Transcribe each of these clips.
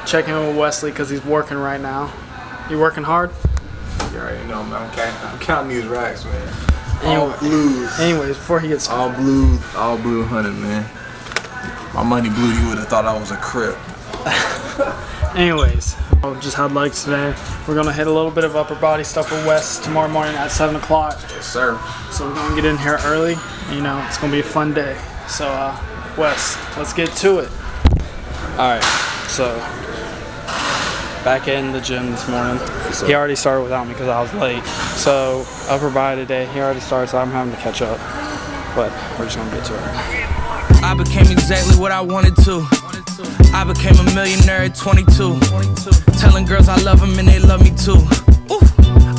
check in with Wesley because he's working right now. You working hard? You already know, man. I'm counting these racks, man. All blues. Anyways, before he gets all blue 100, man. My money blue, you would have thought I was a Crip. Anyways, just had legs today. We're gonna hit a little bit of upper body stuff with Wes tomorrow morning at 7 o'clock. Yes, sir. So we're gonna get in here early. You know, it's gonna be a fun day. So, Wes, let's get to it. All right, so back in the gym this morning. He already started without me because I was late. So upper body today, he already started, so I'm having to catch up. But we're just gonna get to it. I became exactly what I wanted to. I became a millionaire at 22. Telling girls I love them and they love me too. Ooh.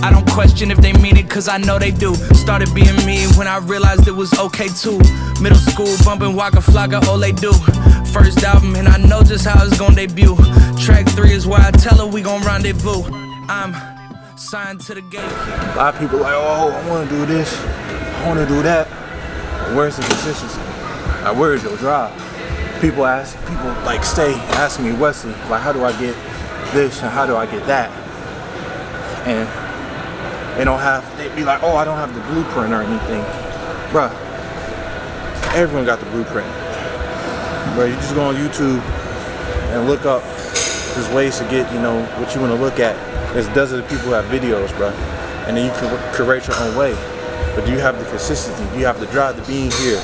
I don't question if they mean it cause I know they do. Started being me when I realized it was okay too. Middle school bumping Waka Flocka, all they do. First album and I know just how it's gonna debut. Track 3 is why I tell her we gon' rendezvous. I'm signed to the gate. A lot of people like, oh, I wanna do this, I wanna do that. Where's the consistency? Like, where's your drive? People like stay asking me, Wesley, like, how do I get this and how do I get that? And they be like, oh, I don't have the blueprint or anything. Bruh, everyone got the blueprint. Bruh, you just go on YouTube and look up, there's ways to get, you know, what you want to look at. There's dozens of people who have videos, bruh. And then you can create your own way. But do you have the consistency? Do you have the drive to be in here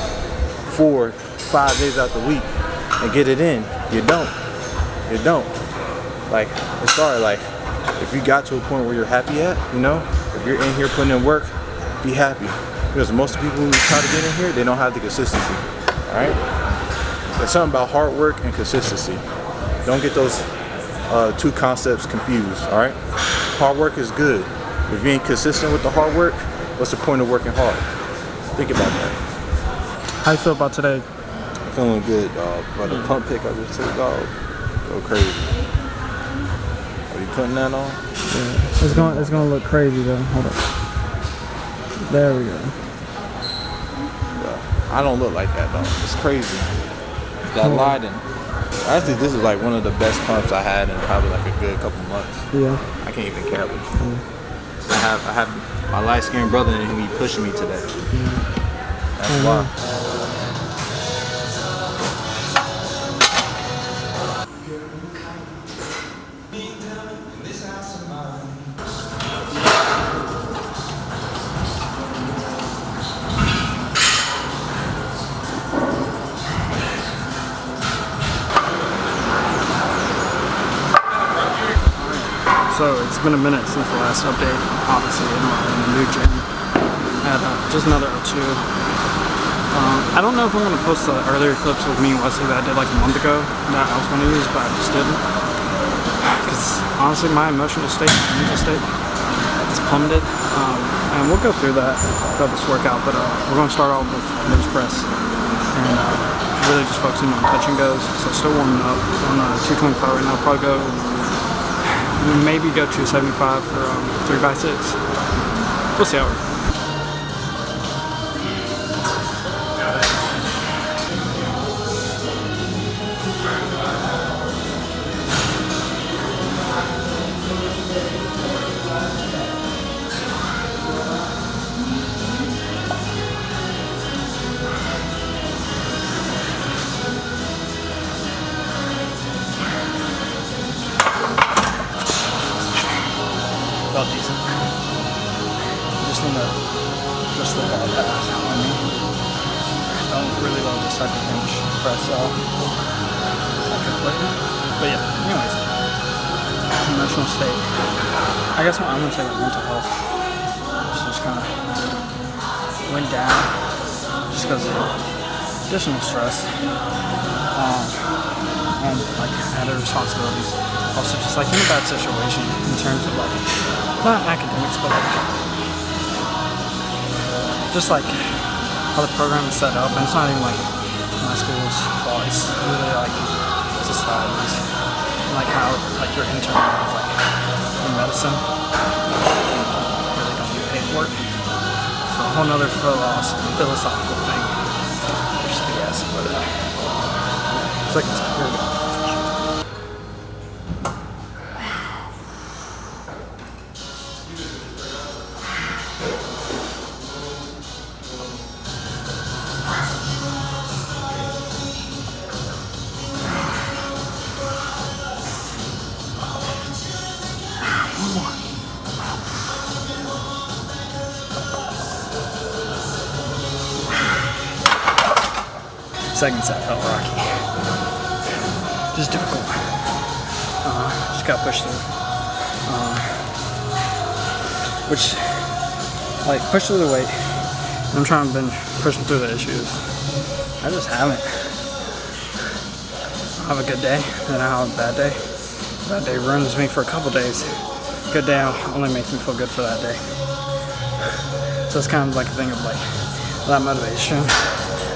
4-5 days out the week and get it in? You don't. You don't. Like, it's sorry, like, if you got to a point where you're happy at, you know, if you're in here putting in work, be happy. Because most people who try to get in here, they don't have the consistency, all right? There's something about hard work and consistency. Don't get those two concepts confused, all right? Hard work is good. If you ain't consistent with the hard work, what's the point of working hard? Think about that. How you feel about today? I'm feeling good, dog. But the pump pick I just took, dog, go crazy. Are you putting that on? Yeah. It's gonna look crazy though. Hold up. There we go. I don't look like that though. It's crazy. That Leiden. Actually, this is like one of the best pumps I had in probably like a good couple months. Yeah. I can't even cap it. I have my light skinned brother and he pushing me today. That's why. So it's been a minute since the last update, obviously in the new gym. I had just another O2. I don't know if I'm going to post the earlier clips with me and Wesley that I did like a month ago that I was going to use, but I just didn't. Because honestly my emotional state, my mental state is plummeted. And we'll go through that throughout this workout, but we're going to start off with bench press. And really just focusing on touch and goes. So still warming up on 225 right now, probably go maybe go 275 for 3x6. We'll see how it goes. Felt decent. Just the ball pass on me. Don't really love this type of bench press but yeah, anyways. Emotional state. I guess I'm gonna say like mental health. Just kind of went down just because of additional stress. And like added responsibilities. Also just like in a bad situation in terms of like, not academics, but like, just like how the program is set up, and it's not even like my school's fault, it's literally like society's, and like how like your intern is like in medicine, really don't get paid for it. So a whole nother philosophical thing, which is BS, but it's like, here we go. Second set felt rocky. Just difficult. Just got pushed through. Which, like, push through the weight. I'm trying to been pushing through the issues. I just haven't. I have a good day, then I have a bad day. Bad day ruins me for a couple days. Good day only makes me feel good for that day. So it's kind of like a thing of like that motivation.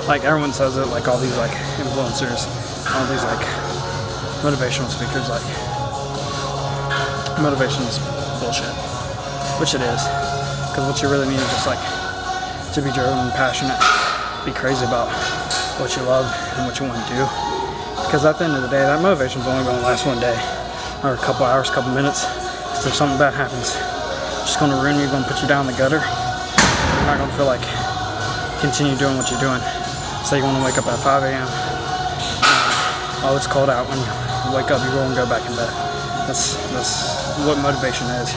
Like everyone says it, like all these like influencers, all these like motivational speakers, like motivation is bullshit, which it is. Because what you really need is just like to be driven and passionate, be crazy about what you love and what you want to do. Because at the end of the day, that motivation is only going to last one day, or a couple hours, couple minutes. Because if something bad happens, it's just going to ruin you, going to put you down in the gutter. You're not going to feel like continue doing what you're doing. Say you want to wake up at 5 a.m. Oh, it's cold out. When you wake up, you go and go back in bed. That's what motivation is.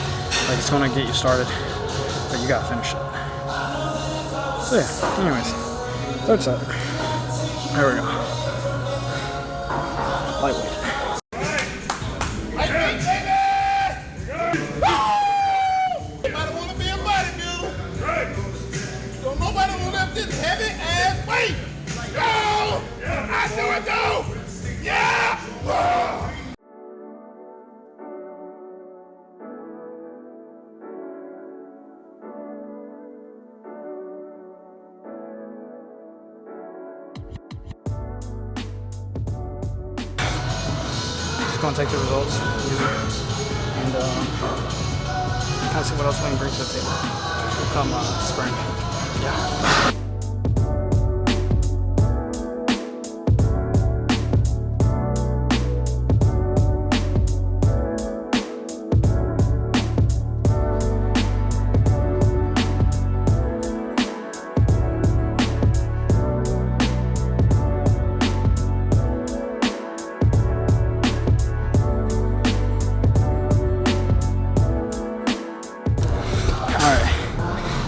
Like, it's going to get you started, but you got to finish it. So yeah, anyways, third set. There we go. Lightweight. Nobody wanna be a bodybuilder. Right. Don't nobody wanna lift this heavy ass weight. Go! I do it though! Yeah! Going to take the results, use it, and kind of see what else we can bring to the table come spring. Yeah.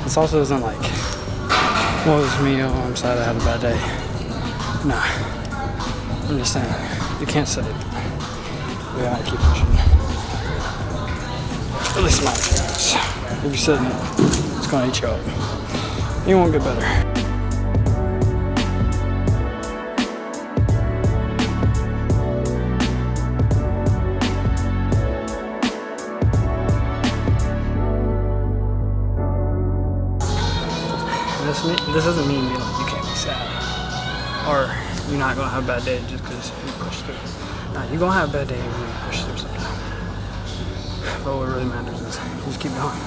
This also isn't like, woe is me, oh I'm sad I had a bad day. Nah, I'm just saying, you can't sit it. We gotta keep pushing. At least my experience. If you're sitting it, it's gonna eat you up. You won't get better. This doesn't mean like, you can't be sad or you're not gonna have a bad day just because you push through. Nah, you're gonna have a bad day when you push through something. But what really matters is you just keep going.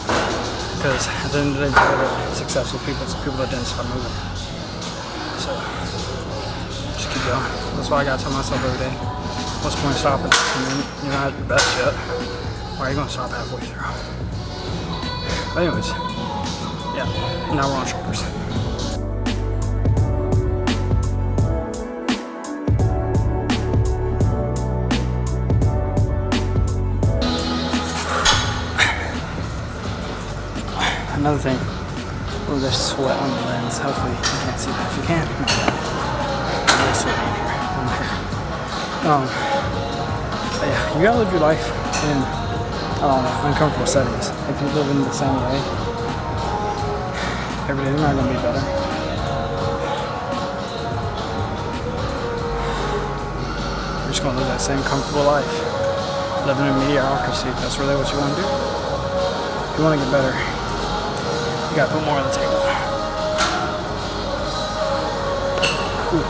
Because at the end of the day, the successful people, it's the people that didn't start moving. So just keep going. That's why I gotta tell myself every day, what's the point of stopping? I mean, you're not at your best yet. Why are you gonna stop halfway through? But anyways, yeah, now we're on shoulders. Another thing, oh, there's sweat on the lens. Hopefully you can't see that. If you can, not bad. There's sweat in here, on my hair. But yeah, you gotta live your life in, I don't know, uncomfortable settings. If you live in the same way, every day's not gonna be better. You're just gonna live that same comfortable life. Living in mediocrity, that's really what you wanna do. If you wanna get better, you gotta put more on the table. Ooh.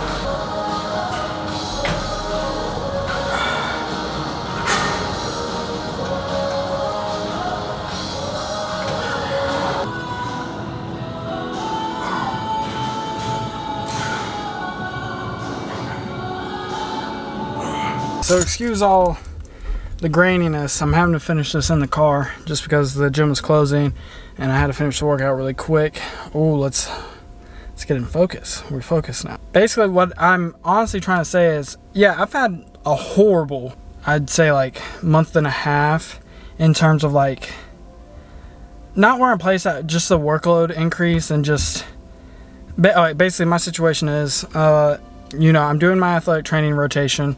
So excuse all the graininess. I'm having to finish this in the car just because the gym is closing and I had to finish the workout really quick. Oh, let's get in focus. We're focused now. Basically what I'm honestly trying to say is, yeah, I've had a horrible, I'd say like month and a half in terms of like not where I'm placed at, just the workload increase and just basically my situation is you know, I'm doing my athletic training rotation,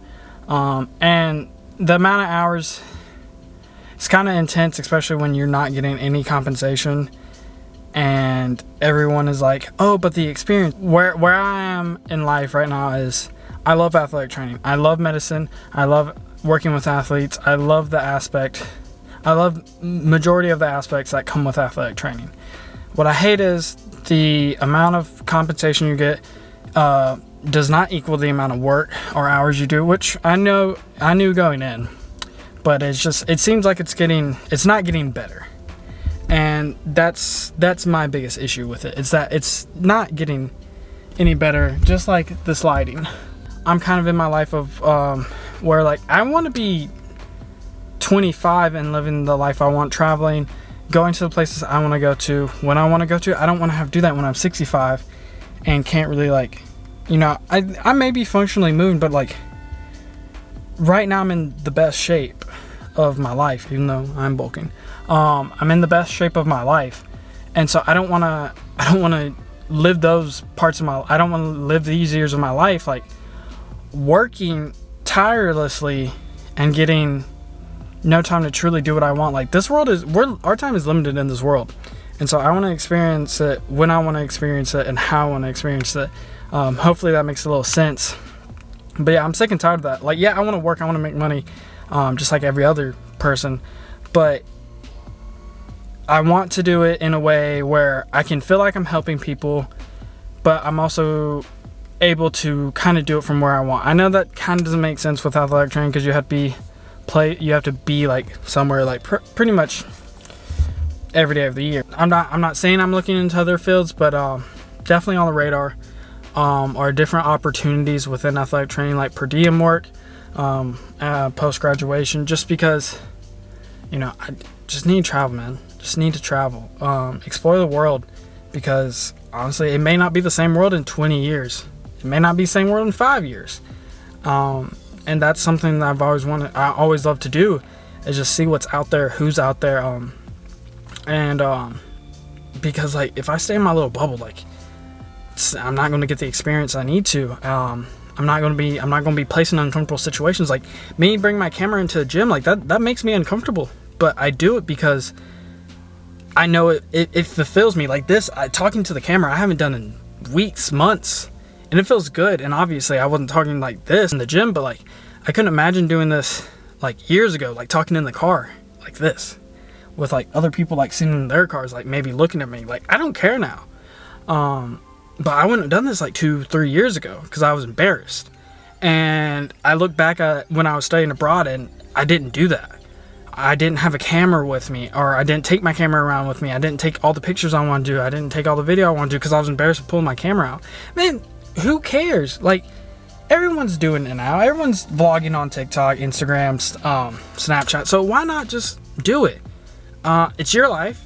and the amount of hours, it's kind of intense, especially when you're not getting any compensation, and everyone is like, oh, but the experience. Where I am in life right now is, I love athletic training. I love medicine. I love working with athletes. I love the aspect. I love majority of the aspects that come with athletic training. What I hate is the amount of compensation you get does not equal the amount of work or hours you do, which I knew going in, but it seems like it's not getting better. And that's my biggest issue with it. It's that it's not getting any better, just like the sliding. I'm kind of in my life of where, like, I want to be 25 and living the life I want, traveling, going to the places I want to go to when I want to go to. I don't want to have to do that when I'm 65 and can't really, like, you know, I may be functionally moving, but like right now I'm in the best shape of my life, even though I'm bulking. I'm in the best shape of my life, and so I don't want to live those parts of I don't want to live these years of my life like working tirelessly and getting no time to truly do what I want. Like, this world our time is limited in this world, and so I want to experience it when I want to experience it and how I want to experience it. Hopefully that makes a little sense. But yeah, I'm sick and tired of that. Like, yeah, I want to work, I want to make money, just like every other person, but I want to do it in a way where I can feel like I'm helping people, but I'm also able to kind of do it from where I want. I know that kind of doesn't make sense with athletic training, because you have to be like somewhere like pretty much every day of the year. I'm not saying I'm looking into other fields, but definitely on the radar are different opportunities within athletic training, like per diem work, post graduation, just because, you know, I just need to travel, man. Just need to travel, explore the world, because honestly, it may not be the same world in 20 years. It may not be the same world in 5 years. And that's something that I've always wanted. I always love to do, is just see what's out there, who's out there. Because like, if I stay in my little bubble, like, I'm not going to get the experience I need to. I'm not going to be placed in uncomfortable situations. Like, me bring my camera into the gym, like that makes me uncomfortable, but I do it because I know it fulfills me. Like this, talking to the camera, I haven't done in weeks, months, and it feels good. And obviously I wasn't talking like this in the gym, but like, I couldn't imagine doing this like years ago, like talking in the car like this with like other people, like sitting in their cars, like maybe looking at me. Like, I don't care now. But I wouldn't have done this like 2-3 years ago because I was embarrassed. And I look back at when I was studying abroad, and I didn't do that. I didn't have a camera with me, or I didn't take my camera around with me. I didn't take all the pictures I want to do. I didn't take all the video I want to do because I was embarrassed to pull my camera out. Man, who cares? Like, everyone's doing it now. Everyone's vlogging on TikTok, Instagram, Snapchat. So why not just do it? It's your life.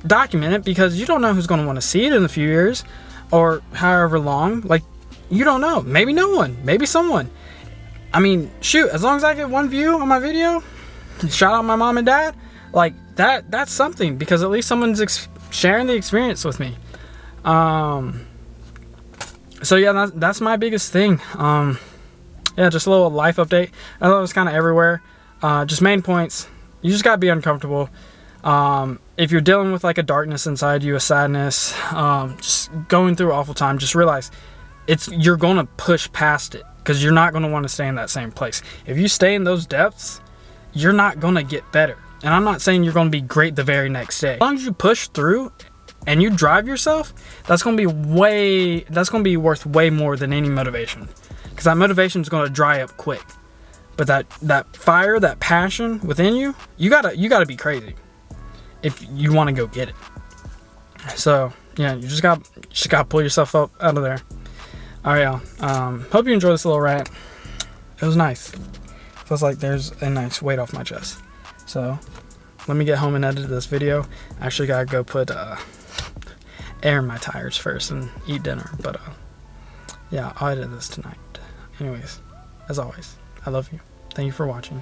Document it, because you don't know who's going to want to see it in a few years or however long. Like, you don't know. Maybe no one. Maybe someone. I mean, shoot, as long as I get one view on my video, shout out my mom and dad, like that's something, because at least someone's sharing the experience with me. So yeah, that's my biggest thing. Yeah, just a little life update. I thought it was kind of everywhere. Just main points. You just gotta be uncomfortable. If you're dealing with like a darkness inside you, a sadness, just going through an awful time, just realize you're gonna push past it, because you're not gonna want to stay in that same place. If you stay in those depths, you're not gonna get better. And I'm not saying you're gonna be great the very next day. As long as you push through and you drive yourself, that's gonna be worth way more than any motivation, because that motivation is gonna dry up quick. But that fire, that passion within you, you gotta be crazy if you want to go get it. So yeah, you just gotta pull yourself up out of there. All right, y'all. Hope you enjoyed this little rant. It was nice. Feels like there's a nice weight off my chest. So let me get home and edit this video. I actually gotta go put air in my tires first and eat dinner. But yeah, I'll edit this tonight. Anyways, as always, I love you. Thank you for watching.